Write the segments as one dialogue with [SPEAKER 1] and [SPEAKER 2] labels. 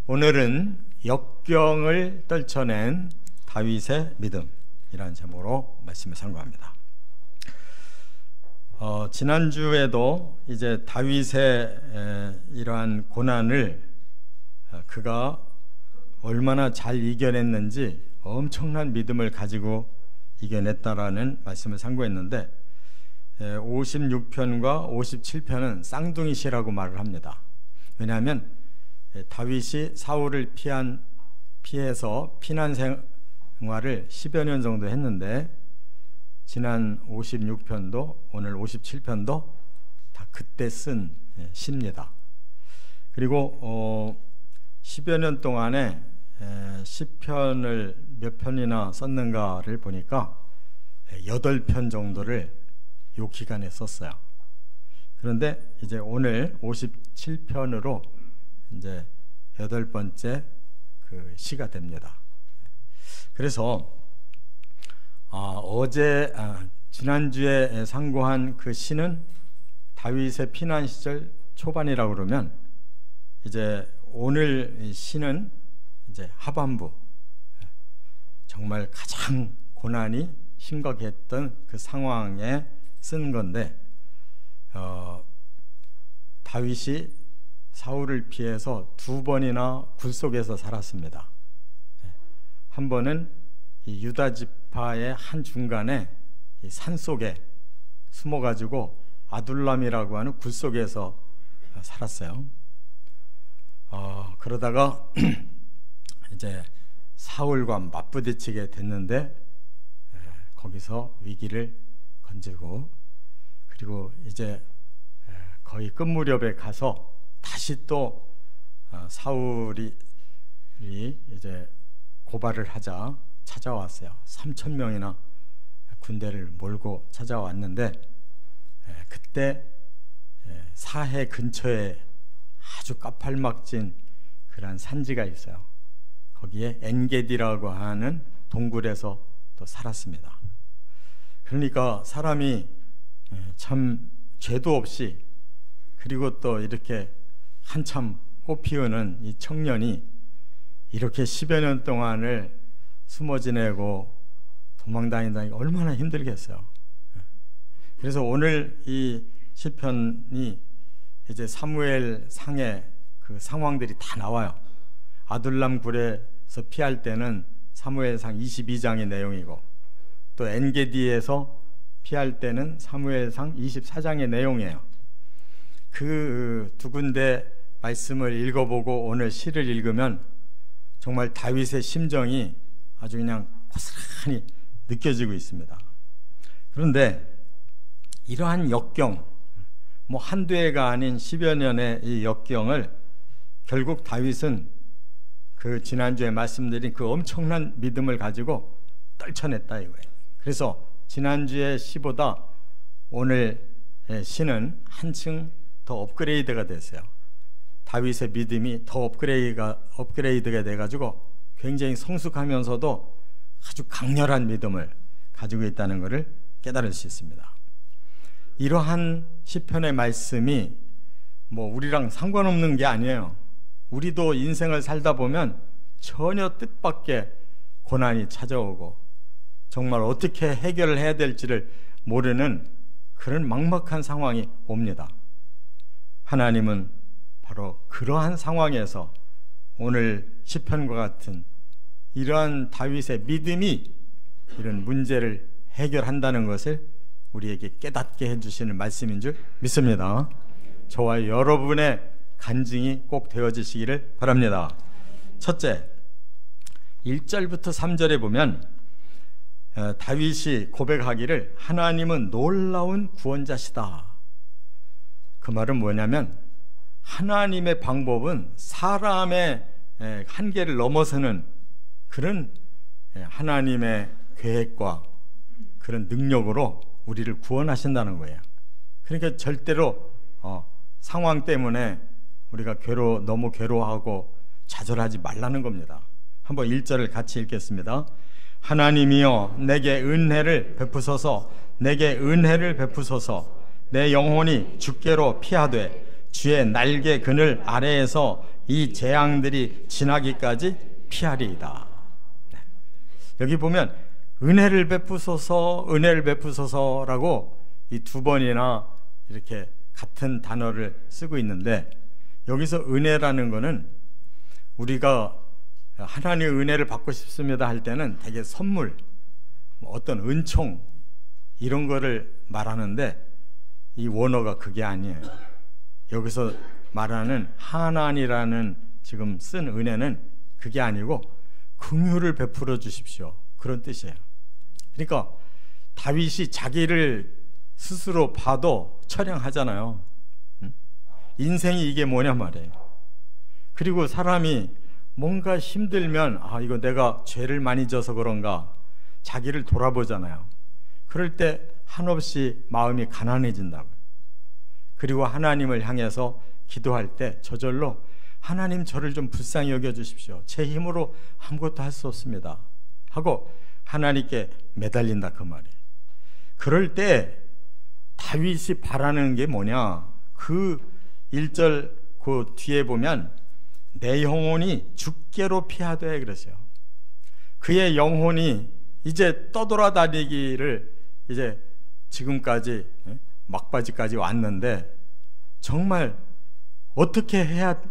[SPEAKER 1] 오늘은 역경을 떨쳐낸 다윗의 믿음이라는 제목으로 말씀을 상고합니다. 지난주에도 이제 다윗의 이러한 고난을 그가 얼마나 잘 이겨냈는지 엄청난 믿음을 가지고 이겨냈다라는 말씀을 상고했는데 56편과 57편은 쌍둥이시라고 말을 합니다. 왜냐하면 다윗이 사울을 피해서 피난 생활을 10여 년 정도 했는데 지난 56편도 오늘 57편도 다 그때 쓴 시입니다. 그리고 10여 년 동안에 10편을 몇 편이나 썼는가를 보니까 8편 정도를 요 기간에 썼어요. 그런데 이제 오늘 57편으로 이제 8번째 그 시가 됩니다. 그래서 지난주에 상고한 그 시는 다윗의 피난 시절 초반이라고 그러면 이제 오늘 시는 이제 하반부, 정말 가장 고난이 심각했던 그 상황에 쓴 건데 다윗이 사울을 피해서 2번이나 굴속에서 살았습니다. 한 번은 이 유다 지파의 한 중간에 이 산속에 숨어가지고 아둘람이라고 하는 굴속에서 살았어요. 그러다가 이제 사울과 맞부딪히게 됐는데 거기서 위기를 건지고, 그리고 이제 거의 끝 무렵에 가서 다시 또 사울이 이제 고발을 하자 찾아왔어요. 3,000명이나 군대를 몰고 찾아왔는데 그때 사해 근처에 아주 까팔막진 그런 산지가 있어요. 거기에 엔게디라고 하는 동굴에서 또 살았습니다. 그러니까 사람이 참 죄도 없이, 그리고 또 이렇게 한참 꽃피우는 이 청년이 이렇게 10여 년 동안을 숨어 지내고 도망다닌다니 얼마나 힘들겠어요. 그래서 오늘 이 시편이 이제 사무엘 상의 그 상황들이 다 나와요. 아둘람 굴에서 피할 때는 사무엘상 22장의 내용이고, 또 엔게디에서 피할 때는 사무엘상 24장의 내용이에요. 그 두 군데 말씀을 읽어보고 오늘 시를 읽으면 정말 다윗의 심정이 아주 그냥 고스란히 느껴지고 있습니다. 그런데 이러한 역경, 한두 해가 아닌 10여 년의 이 역경을 결국 다윗은 그 지난주에 말씀드린 그 엄청난 믿음을 가지고 떨쳐냈다 이거예요. 그래서 지난주의 시보다 오늘 시는 한층 더 업그레이드가 됐어요. 다윗의 믿음이 더 업그레이드가 돼가지고 굉장히 성숙하면서도 아주 강렬한 믿음을 가지고 있다는 것을 깨달을 수 있습니다. 이러한 시편의 말씀이 우리랑 상관없는 게 아니에요. 우리도 인생을 살다 보면 전혀 뜻밖의 고난이 찾아오고 정말 어떻게 해결을 해야 될지를 모르는 그런 막막한 상황이 옵니다. 하나님은 바로 그러한 상황에서 오늘 시편과 같은 이러한 다윗의 믿음이 이런 문제를 해결한다는 것을 우리에게 깨닫게 해주시는 말씀인 줄 믿습니다. 저와 여러분의 간증이 꼭 되어지시기를 바랍니다. 첫째, 1절부터 3절에 보면 다윗이 고백하기를 하나님은 놀라운 구원자시다. 그 말은 뭐냐면 하나님의 방법은 사람의 한계를 넘어서는 그런 하나님의 계획과 그런 능력으로 우리를 구원하신다는 거예요. 그러니까 절대로 상황 때문에 우리가 너무 괴로워하고 좌절하지 말라는 겁니다. 한번 1절을 같이 읽겠습니다. 하나님이여 내게 은혜를 베푸소서, 내게 은혜를 베푸소서. 내 영혼이 주께로 피하되 주의 날개 그늘 아래에서 이 재앙들이 지나기까지 피하리이다. 여기 보면 은혜를 베푸소서라고 이 두 번이나 이렇게 같은 단어를 쓰고 있는데, 여기서 은혜라는 거는 우리가 하나님의 은혜를 받고 싶습니다 할 때는 되게 선물, 어떤 은총 이런 거를 말하는데, 이 원어가 그게 아니에요. 여기서 말하는 하나니라는 지금 쓴 은혜는 그게 아니고 긍휼을 베풀어 주십시오, 그런 뜻이에요. 그러니까 다윗이 자기를 스스로 봐도 처량하잖아요. 인생이 이게 뭐냐 말이에요. 그리고 사람이 뭔가 힘들면 이거 내가 죄를 많이 져서 그런가 자기를 돌아보잖아요. 그럴 때 한없이 마음이 가난해진다고요. 그리고 하나님을 향해서 기도할 때 저절로 하나님 저를 좀 불쌍히 여겨주십시오, 제 힘으로 아무것도 할 수 없습니다 하고 하나님께 매달린다 그 말이에요. 그럴 때 다윗이 바라는 게 뭐냐, 그 1절 그 뒤에 보면 내 영혼이 주께로 피하되 그러세요. 그의 영혼이 이제 떠돌아다니기를 이제 지금까지 막바지까지 왔는데 정말 어떻게 해야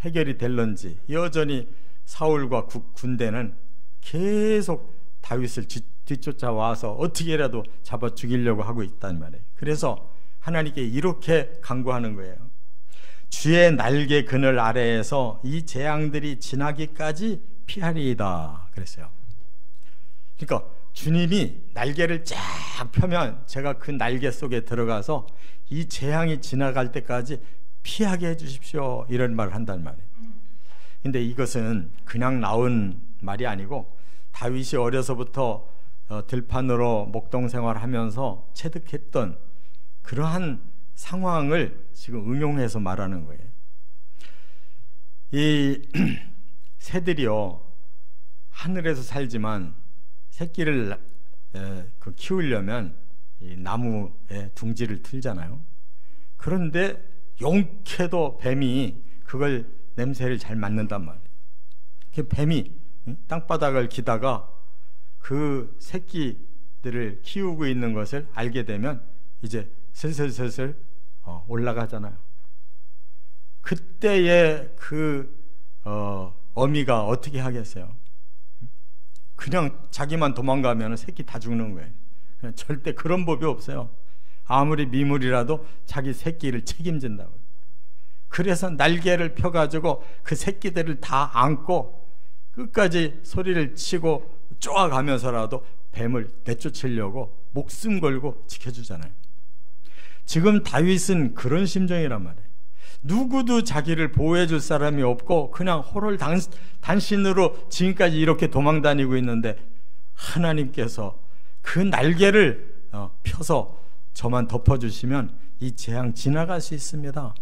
[SPEAKER 1] 해결이 될런지 여전히 사울과 군대는 계속 다윗을 뒤쫓아와서 어떻게라도 잡아 죽이려고 하고 있단 말이에요. 그래서 하나님께 이렇게 간구하는 거예요. 주의 날개 그늘 아래에서 이 재앙들이 지나기까지 피하리이다 그랬어요. 그러니까 주님이 날개를 쫙 펴면 제가 그 날개 속에 들어가서 이 재앙이 지나갈 때까지 피하게 해주십시오, 이런 말을 한단 말이에요. 근데 이것은 그냥 나온 말이 아니고 다윗이 어려서부터 들판으로 목동 생활하면서 체득했던 그러한 상황을 지금 응용해서 말하는 거예요. 이 새들이요, 하늘에서 살지만 새끼를 키우려면 이 나무에 둥지를 틀잖아요. 그런데 용케도 뱀이 그걸 냄새를 잘 맡는단 말이에요. 그 뱀이 땅바닥을 기다가 그 새끼들을 키우고 있는 것을 알게 되면 이제 슬슬 올라가잖아요. 그때의 그 어미가 어떻게 하겠어요? 그냥 자기만 도망가면 새끼 다 죽는 거예요. 절대 그런 법이 없어요. 아무리 미물이라도 자기 새끼를 책임진다고요. 그래서 날개를 펴가지고 그 새끼들을 다 안고 끝까지 소리를 치고 쪼아가면서라도 뱀을 내쫓으려고 목숨 걸고 지켜주잖아요. 지금 다윗은 그런 심정이란 말이에요. 누구도 자기를 보호해 줄 사람이 없고 그냥 호롤단신으로 지금까지 이렇게 도망다니고 있는데 하나님께서 그 날개를 펴서 저만 덮어주시면 이 재앙 지나갈 수 있습니다.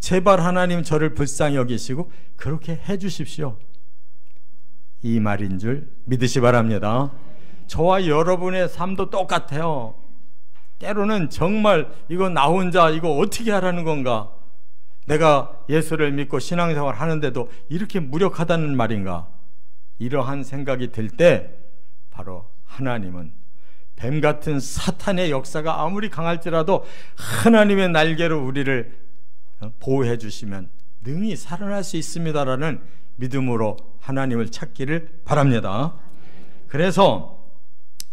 [SPEAKER 1] 제발 하나님 저를 불쌍히 여기시고 그렇게 해주십시오, 이 말인 줄 믿으시 바랍니다. 저와 여러분의 삶도 똑같아요. 때로는 정말 이거 나 혼자 이거 어떻게 하라는 건가, 내가 예수를 믿고 신앙생활 하는데도 이렇게 무력하다는 말인가, 이러한 생각이 들 때 바로 하나님은 뱀같은 사탄의 역사가 아무리 강할지라도 하나님의 날개로 우리를 보호해 주시면 능히 살아날 수 있습니다라는 믿음으로 하나님을 찾기를 바랍니다. 그래서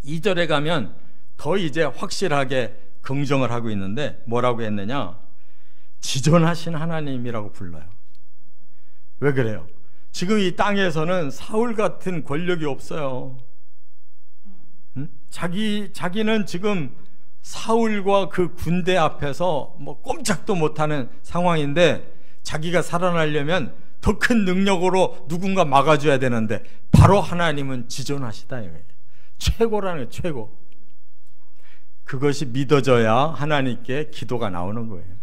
[SPEAKER 1] 2절에 가면 더 이제 확실하게 긍정을 하고 있는데 뭐라고 했느냐, 지존하신 하나님이라고 불러요. 왜 그래요? 지금 이 땅에서는 사울 같은 권력이 없어요. 자기는 지금 사울과 그 군대 앞에서 뭐 꼼짝도 못하는 상황인데 자기가 살아나려면 더 큰 능력으로 누군가 막아줘야 되는데 바로 하나님은 지존하시다, 최고라는 최고. 그것이 믿어져야 하나님께 기도가 나오는 거예요.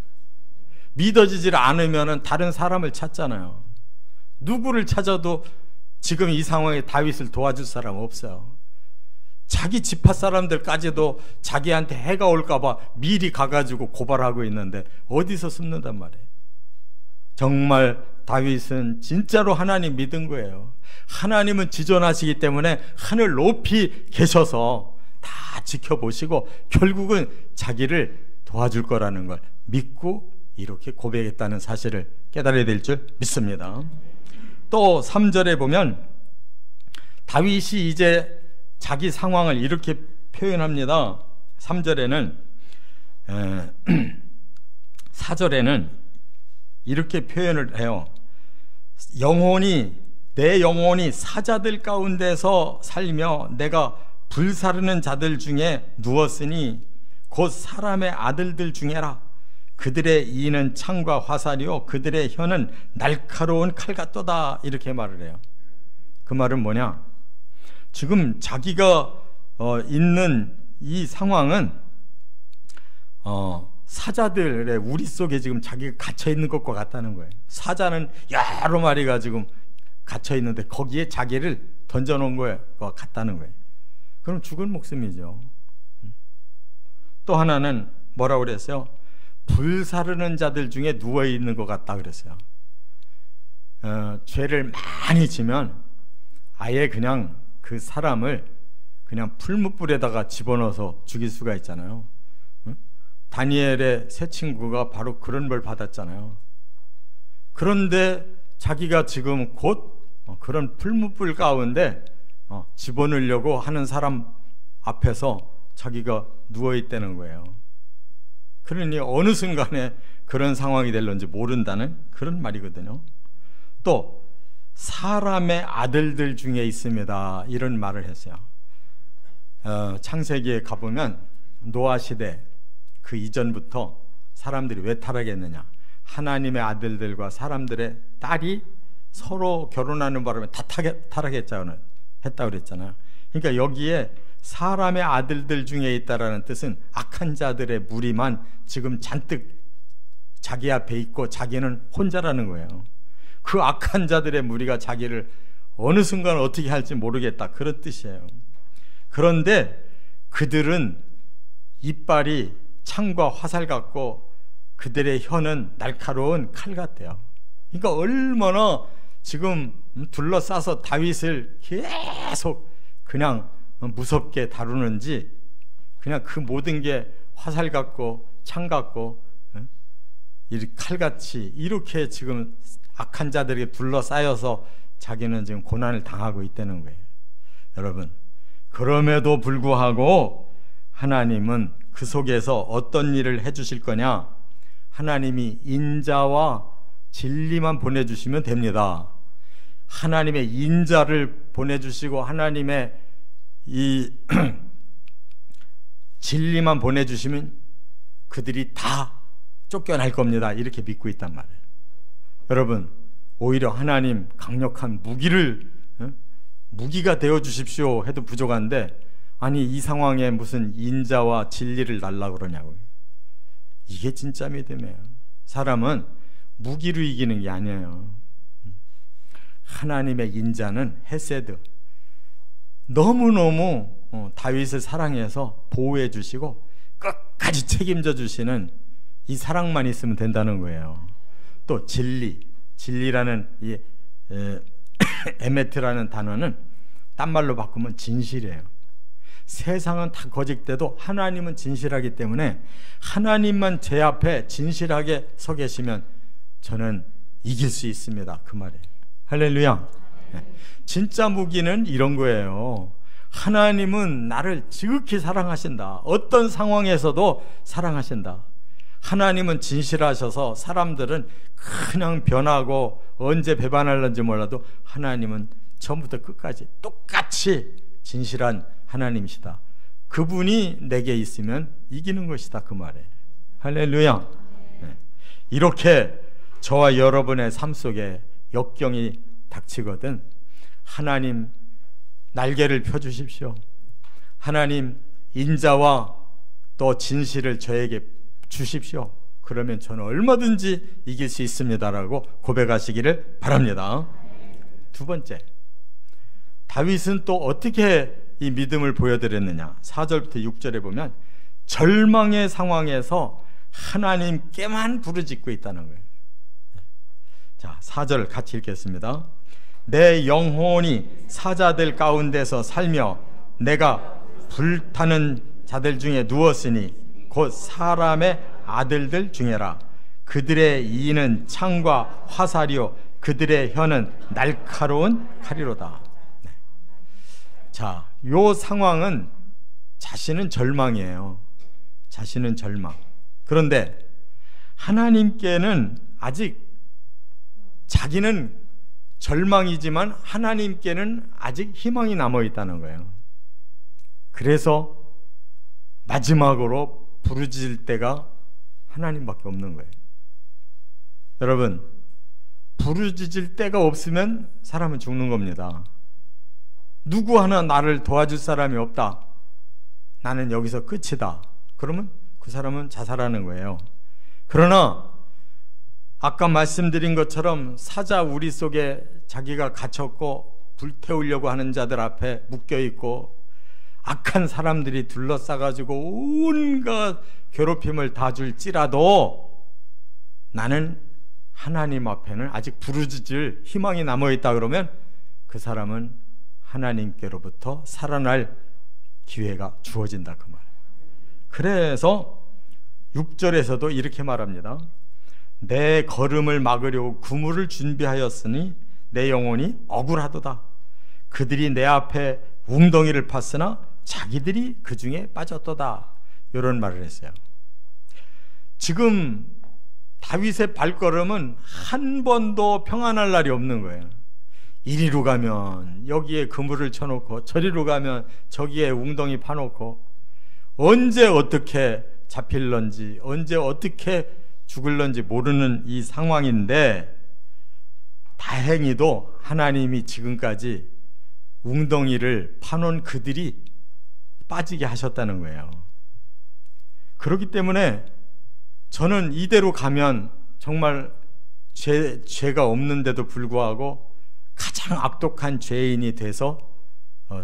[SPEAKER 1] 믿어지질 않으면 다른 사람을 찾잖아요. 누구를 찾아도 지금 이 상황에 다윗을 도와줄 사람 없어요. 자기 지파 사람들까지도 자기한테 해가 올까봐 미리 가가지고 고발하고 있는데 어디서 숨는단 말이에요. 정말 다윗은 진짜로 하나님 믿은 거예요. 하나님은 지존하시기 때문에 하늘 높이 계셔서 다 지켜보시고 결국은 자기를 도와줄 거라는 걸 믿고 이렇게 고백했다는 사실을 깨달아야 될 줄 믿습니다. 또 3절에 보면 다윗이 이제 자기 상황을 이렇게 표현합니다. 3절에는 4절에는 이렇게 표현을 해요. 내 영혼이 사자들 가운데서 살며 내가 불사르는 자들 중에 누웠으니 곧 사람의 아들들 중에라. 그들의 이는 창과 화살이요 그들의 혀는 날카로운 칼 같도다. 이렇게 말을 해요. 그 말은 뭐냐? 지금 자기가 있는 이 상황은 사자들의 우리 속에 지금 자기가 갇혀 있는 것과 같다는 거예요. 사자는 여러 마리가 지금 갇혀 있는데 거기에 자기를 던져놓은 것과 같다는 거예요. 그럼 죽을 목숨이죠. 또 하나는 뭐라고 그랬어요? 불사르는 자들 중에 누워 있는 것 같다 그랬어요. 죄를 많이 지면 아예 그냥 그 사람을 그냥 풀무불에다가 집어넣어서 죽일 수가 있잖아요. 다니엘의 세 친구가 바로 그런 벌 받았잖아요. 그런데 자기가 지금 곧 그런 풀무불 가운데 집어넣으려고 하는 사람 앞에서 자기가 누워있다는 거예요. 그러니 어느 순간에 그런 상황이 될런지 모른다는 그런 말이거든요. 또 사람의 아들들 중에 있습니다. 이런 말을 했어요. 창세기에 가보면 노아 시대 그 이전부터 사람들이 왜 타락했느냐? 하나님의 아들들과 사람들의 딸이 서로 결혼하는 바람에 다 타락했다고 그랬잖아요. 그러니까 여기에 사람의 아들들 중에 있다라는 뜻은 악한 자들의 무리만 지금 잔뜩 자기 앞에 있고 자기는 혼자라는 거예요. 그 악한 자들의 무리가 자기를 어느 순간 어떻게 할지 모르겠다, 그런 뜻이에요. 그런데 그들은 이빨이 창과 화살 같고 그들의 혀는 날카로운 칼 같대요. 그러니까 얼마나 지금 둘러싸서 다윗을 계속 그냥 무섭게 다루는지, 그냥 그 모든 게 화살 같고 창 같고 칼같이 이렇게 지금 악한 자들에게 둘러싸여서 자기는 지금 고난을 당하고 있다는 거예요. 여러분, 그럼에도 불구하고 하나님은 그 속에서 어떤 일을 해주실 거냐? 하나님이 인자와 진리만 보내주시면 됩니다. 하나님의 인자를 보내주시고 하나님의 이 진리만 보내주시면 그들이 다 쫓겨날 겁니다. 이렇게 믿고 있단 말이에요. 여러분, 오히려 하나님 강력한 무기가 되어 주십시오 해도 부족한데, 아니 이 상황에 무슨 인자와 진리를 달라고 그러냐고요. 이게 진짜 믿음이에요. 사람은 무기로 이기는 게 아니에요. 하나님의 인자는 헤세드, 너무너무 다윗을 사랑해서 보호해 주시고 끝까지 책임져 주시는 이 사랑만 있으면 된다는 거예요. 또 진리라는 이 에메트라는 단어는 딴 말로 바꾸면 진실이에요. 세상은 다 거짓돼도 하나님은 진실하기 때문에 하나님만 제 앞에 진실하게 서 계시면 저는 이길 수 있습니다. 그 말이에요. 할렐루야. 진짜 무기는 이런 거예요. 하나님은 나를 지극히 사랑하신다. 어떤 상황에서도 사랑하신다. 하나님은 진실하셔서 사람들은 그냥 변하고 언제 배반할는지 몰라도 하나님은 처음부터 끝까지 똑같이 진실한 하나님이시다. 그분이 내게 있으면 이기는 것이다. 그 말이에요. 할렐루야. 이렇게 저와 여러분의 삶 속에 역경이 닥치거든 하나님 날개를 펴주십시오. 하나님 인자와 또 진실을 저에게 주십시오. 그러면 저는 얼마든지 이길 수 있습니다라고 고백하시기를 바랍니다. 두 번째, 다윗은 또 어떻게 이 믿음을 보여드렸느냐? 4절부터 6절에 보면 절망의 상황에서 하나님께만 부르짖고 있다는 거예요. 자, 4절 같이 읽겠습니다. 내 영혼이 사자들 가운데서 살며 내가 불타는 자들 중에 누웠으니 곧 사람의 아들들 중에라. 그들의 이는 창과 화살이요 그들의 혀는 날카로운 칼이로다. 네. 자, 요 상황은 자신은 절망이에요. 자신은 절망. 그런데 하나님께는 아직 자기는 절망이지만 하나님께는 아직 희망이 남아 있다는 거예요. 그래서 마지막으로 부르짖을 때가 하나님밖에 없는 거예요. 여러분, 부르짖을 때가 없으면 사람은 죽는 겁니다. 누구 하나 나를 도와줄 사람이 없다, 나는 여기서 끝이다, 그러면 그 사람은 자살하는 거예요. 그러나 아까 말씀드린 것처럼 사자 우리 속에 자기가 갇혔고 불태우려고 하는 자들 앞에 묶여있고 악한 사람들이 둘러싸가지고 온갖 괴롭힘을 다 줄지라도 나는 하나님 앞에는 아직 부르짖을 희망이 남아있다, 그러면 그 사람은 하나님께로부터 살아날 기회가 주어진다, 그 말. 그래서 6절에서도 이렇게 말합니다. 내 걸음을 막으려고 그물을 준비하였으니 내 영혼이 억울하도다. 그들이 내 앞에 웅덩이를 팠으나 자기들이 그 중에 빠졌도다. 이런 말을 했어요. 지금 다윗의 발걸음은 한 번도 평안할 날이 없는 거예요. 이리로 가면 여기에 그물을 쳐놓고 저리로 가면 저기에 웅덩이 파놓고 언제 어떻게 잡힐런지 언제 어떻게 죽을런지 모르는 이 상황인데, 다행히도 하나님이 지금까지 웅덩이를 파놓은 그들이 빠지게 하셨다는 거예요. 그렇기 때문에 저는 이대로 가면 정말 죄가 없는데도 불구하고 가장 악독한 죄인이 돼서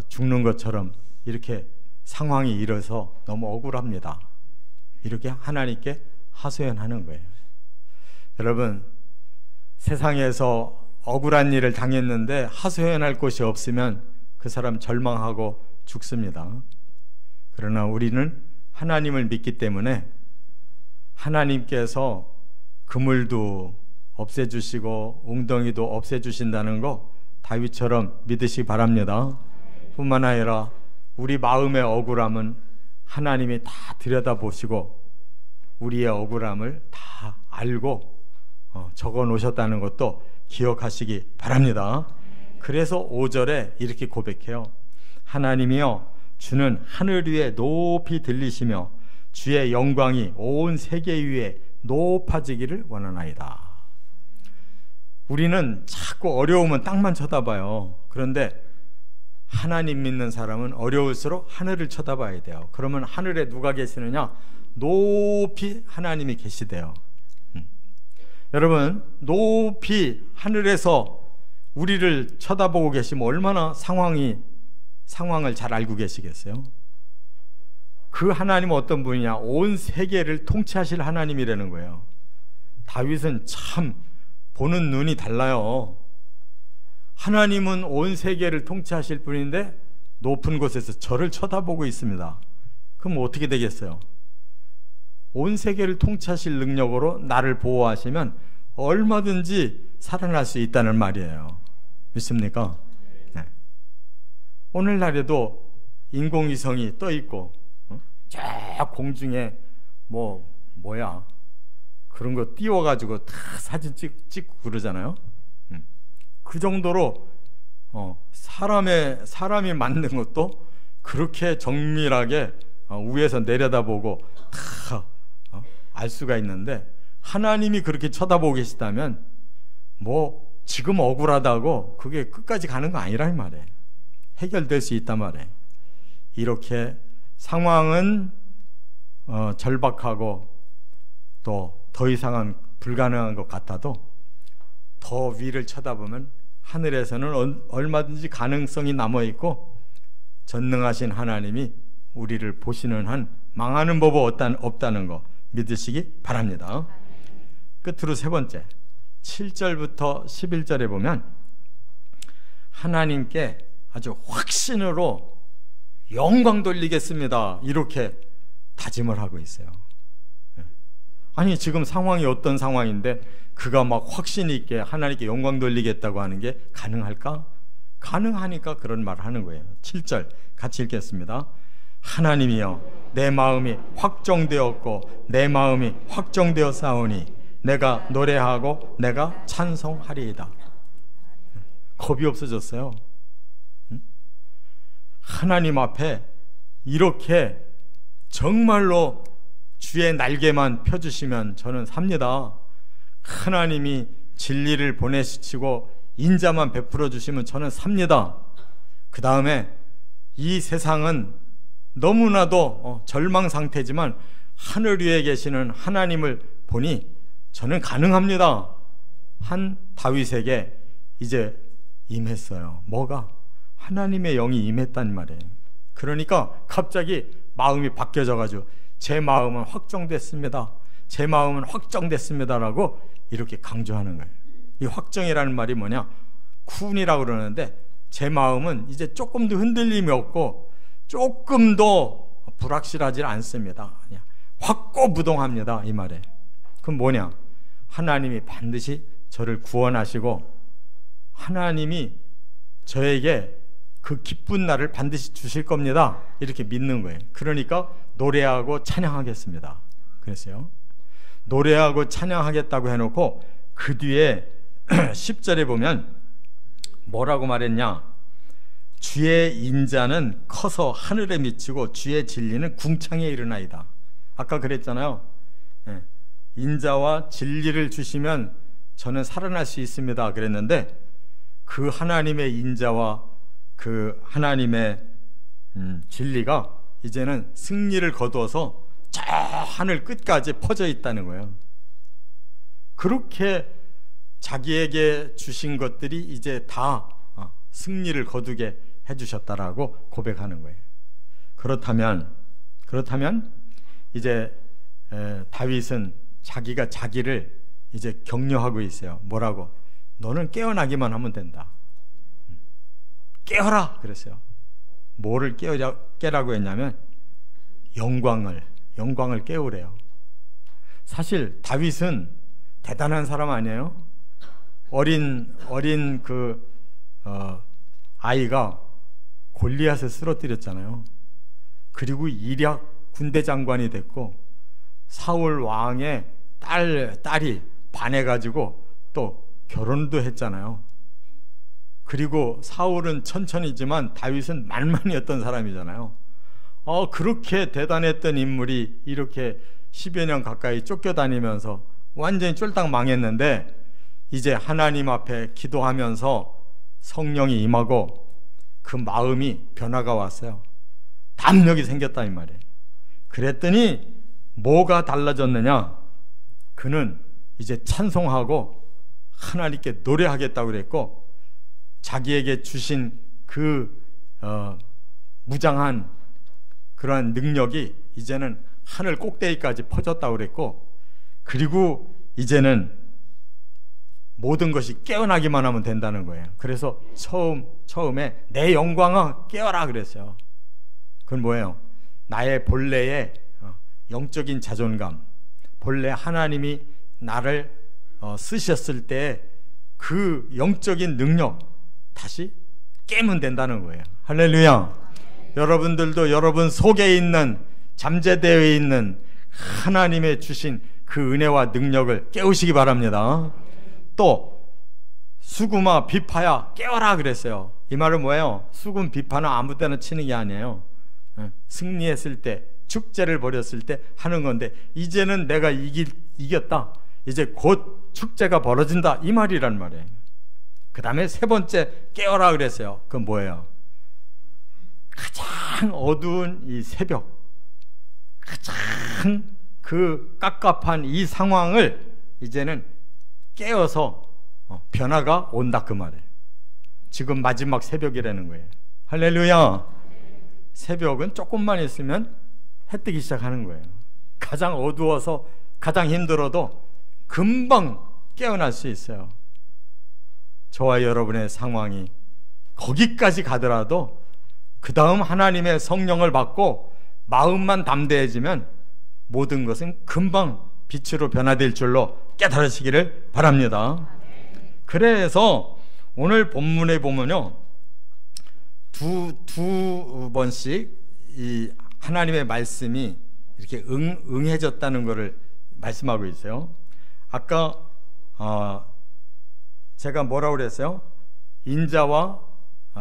[SPEAKER 1] 죽는 것처럼 이렇게 상황이 이뤄서 너무 억울합니다. 이렇게 하나님께 하소연하는 거예요. 여러분, 세상에서 억울한 일을 당했는데 하소연할 곳이 없으면 그 사람 절망하고 죽습니다. 그러나 우리는 하나님을 믿기 때문에 하나님께서 그물도 없애주시고 웅덩이도 없애주신다는 거 다윗처럼 믿으시기 바랍니다. 뿐만 아니라 우리 마음의 억울함은 하나님이 다 들여다보시고 우리의 억울함을 다 알고 적어 놓으셨다는 것도 기억하시기 바랍니다. 그래서 5절에 이렇게 고백해요. 하나님이여, 주는 하늘 위에 높이 들리시며 주의 영광이 온 세계 위에 높아지기를 원하나이다. 우리는 자꾸 어려우면 땅만 쳐다봐요. 그런데 하나님 믿는 사람은 어려울수록 하늘을 쳐다봐야 돼요. 그러면 하늘에 누가 계시느냐? 높이 하나님이 계시대요. 여러분, 높이 하늘에서 우리를 쳐다보고 계시면 얼마나 상황을 잘 알고 계시겠어요? 그 하나님은 어떤 분이냐? 온 세계를 통치하실 하나님이라는 거예요. 다윗은 참 보는 눈이 달라요. 하나님은 온 세계를 통치하실 분인데 높은 곳에서 저를 쳐다보고 있습니다. 그럼 어떻게 되겠어요? 온 세계를 통치하실 능력으로 나를 보호하시면 얼마든지 살아날 수 있다는 말이에요. 믿습니까? 네. 오늘날에도 인공위성이 떠 있고 저 공중에 뭐야 그런 거 띄워가지고 다 사진 찍고 그러잖아요. 그 정도로 사람이 만든 것도 그렇게 정밀하게 위에서 내려다보고 다 알 수가 있는데, 하나님이 그렇게 쳐다보고 계시다면 지금 억울하다고 그게 끝까지 가는 거 아니란 말이에요. 해결될 수 있단 말이에요. 이렇게 상황은 절박하고 또 더 이상은 불가능한 것 같아도 더 위를 쳐다보면 하늘에서는 얼마든지 가능성이 남아있고 전능하신 하나님이 우리를 보시는 한 망하는 법은 없다는 거 믿으시기 바랍니다. 끝으로 세 번째, 7절부터 11절에 보면 하나님께 아주 확신으로 영광 돌리겠습니다, 이렇게 다짐을 하고 있어요. 아니 지금 상황이 어떤 상황인데 그가 막 확신 있게 하나님께 영광 돌리겠다고 하는 게 가능할까? 가능하니까 그런 말을 하는 거예요. 7절 같이 읽겠습니다. 하나님이여, 내 마음이 확정되었고 내 마음이 확정되었사오니 내가 노래하고 내가 찬송하리이다. 겁이 없어졌어요. 하나님 앞에 이렇게 정말로 주의 날개만 펴주시면 저는 삽니다. 하나님이 진리를 보내시고 인자만 베풀어 주시면 저는 삽니다. 그 다음에 이 세상은 너무나도 절망 상태지만 하늘 위에 계시는 하나님을 보니 저는 가능합니다 한 다윗에게 이제 임했어요. 뭐가? 하나님의 영이 임했단 말이에요. 그러니까 갑자기 마음이 바뀌어져가지고 제 마음은 확정됐습니다, 제 마음은 확정됐습니다라고 이렇게 강조하는 거예요. 이 확정이라는 말이 뭐냐, 쿤이라고 그러는데 제 마음은 이제 조금도 흔들림이 없고 조금도 불확실하지 않습니다. 그냥 확고부동합니다, 이 말에. 그럼 뭐냐, 하나님이 반드시 저를 구원하시고 하나님이 저에게 그 기쁜 날을 반드시 주실 겁니다, 이렇게 믿는 거예요. 그러니까 노래하고 찬양하겠습니다 그랬어요. 노래하고 찬양하겠다고 해놓고 그 뒤에 10절에 보면 뭐라고 말했냐, 주의 인자는 커서 하늘에 미치고 주의 진리는 궁창에 이르나이다. 아까 그랬잖아요. 인자와 진리를 주시면 저는 살아날 수 있습니다 그랬는데 그 하나님의 인자와 그 하나님의 진리가 이제는 승리를 거두어서 저 하늘 끝까지 퍼져 있다는 거예요. 그렇게 자기에게 주신 것들이 이제 다 승리를 거두게 해주셨다라고 고백하는 거예요. 그렇다면 이제 다윗은 자기가 자기를 이제 격려하고 있어요. 뭐라고? 너는 깨어나기만 하면 된다. 깨어라 그랬어요. 뭐를 깨라고 했냐면 영광을 깨우래요. 사실 다윗은 대단한 사람 아니에요? 어린 아이가 골리앗을 쓰러뜨렸잖아요. 그리고 일약 군대 장관이 됐고 사울 왕의 딸이 반해가지고 또 결혼도 했잖아요. 그리고 사울은 천천히지만 다윗은 만만이었던 사람이잖아요. 그렇게 대단했던 인물이 이렇게 10여 년 가까이 쫓겨다니면서 완전히 쫄딱 망했는데 이제 하나님 앞에 기도하면서 성령이 임하고 그 마음이 변화가 왔어요. 담력이 생겼다 이 말이에요. 그랬더니 뭐가 달라졌느냐, 그는 이제 찬송하고 하나님께 노래하겠다고 그랬고 자기에게 주신 그 무장한 그러한 능력이 이제는 하늘 꼭대기까지 퍼졌다고 그랬고, 그리고 이제는 모든 것이 깨어나기만 하면 된다는 거예요. 그래서 처음에 내 영광아 깨어라 그랬어요. 그건 뭐예요? 나의 본래의 영적인 자존감, 본래 하나님이 나를 쓰셨을 때 그 영적인 능력 다시 깨면 된다는 거예요. 할렐루야. 여러분들도 여러분 속에 있는, 잠재되어 있는 하나님의 주신 그 은혜와 능력을 깨우시기 바랍니다. 또 수금아 비파야 깨어라 그랬어요. 이 말은 뭐예요? 수금 비파는 아무 때나 치는 게 아니에요. 승리했을 때, 축제를 벌였을 때 하는 건데 이제는 내가 이겼다, 이제 곧 축제가 벌어진다, 이 말이란 말이에요. 그 다음에 세 번째 깨어라 그랬어요. 그건 뭐예요? 가장 어두운 이 새벽, 가장 그 깝깝한 이 상황을 이제는 깨어서 변화가 온다 그 말이에요. 지금 마지막 새벽이라는 거예요. 할렐루야. 새벽은 조금만 있으면 해 뜨기 시작하는 거예요. 가장 어두워서 가장 힘들어도 금방 깨어날 수 있어요. 저와 여러분의 상황이 거기까지 가더라도 그 다음 하나님의 성령을 받고 마음만 담대해지면 모든 것은 금방 빛으로 변화될 줄로 깨달으시기를 바랍니다. 그래서 오늘 본문에 보면요, 두 번씩 이 하나님의 말씀이 이렇게 응해졌다는 것을 말씀하고 있어요. 아까 제가 뭐라고 그랬어요? 인자와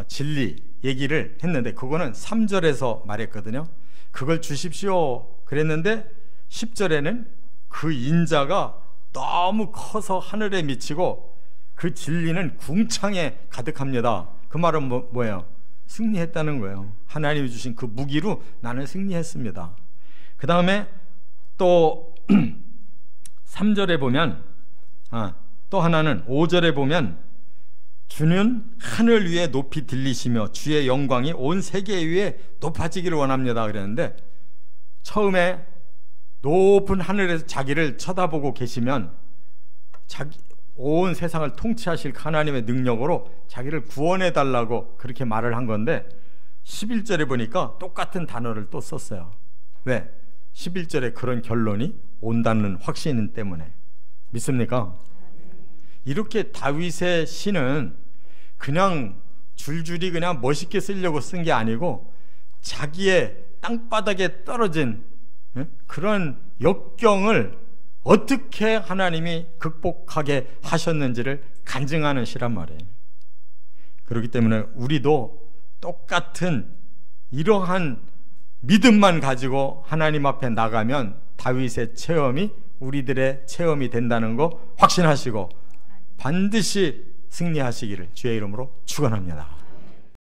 [SPEAKER 1] 진리 얘기를 했는데 그거는 3절에서 말했거든요. 그걸 주십시오 그랬는데 10절에는 그 인자가 너무 커서 하늘에 미치고 그 진리는 궁창에 가득합니다. 그 말은 뭐예요? 승리했다는 거예요. 하나님이 주신 그 무기로 나는 승리했습니다. 그 다음에 또 3절에 보면 또 하나는 5절에 보면 주는 하늘 위에 높이 들리시며 주의 영광이 온 세계 위에 높아지기를 원합니다 그랬는데, 처음에 높은 하늘에서 자기를 쳐다보고 계시면 온 세상을 통치하실 하나님의 능력으로 자기를 구원해 달라고 그렇게 말을 한 건데, 11절에 보니까 똑같은 단어를 또 썼어요. 왜? 11절에 그런 결론이 온다는 확신 때문에. 믿습니까? 이렇게 다윗의 시는 그냥 줄줄이 그냥 멋있게 쓰려고 쓴 게 아니고 자기의 땅바닥에 떨어진 그런 역경을 어떻게 하나님이 극복하게 하셨는지를 간증하는 시란 말이에요. 그렇기 때문에 우리도 똑같은 이러한 믿음만 가지고 하나님 앞에 나가면 다윗의 체험이 우리들의 체험이 된다는 거 확신하시고 반드시 승리하시기를 주의 이름으로 축원합니다.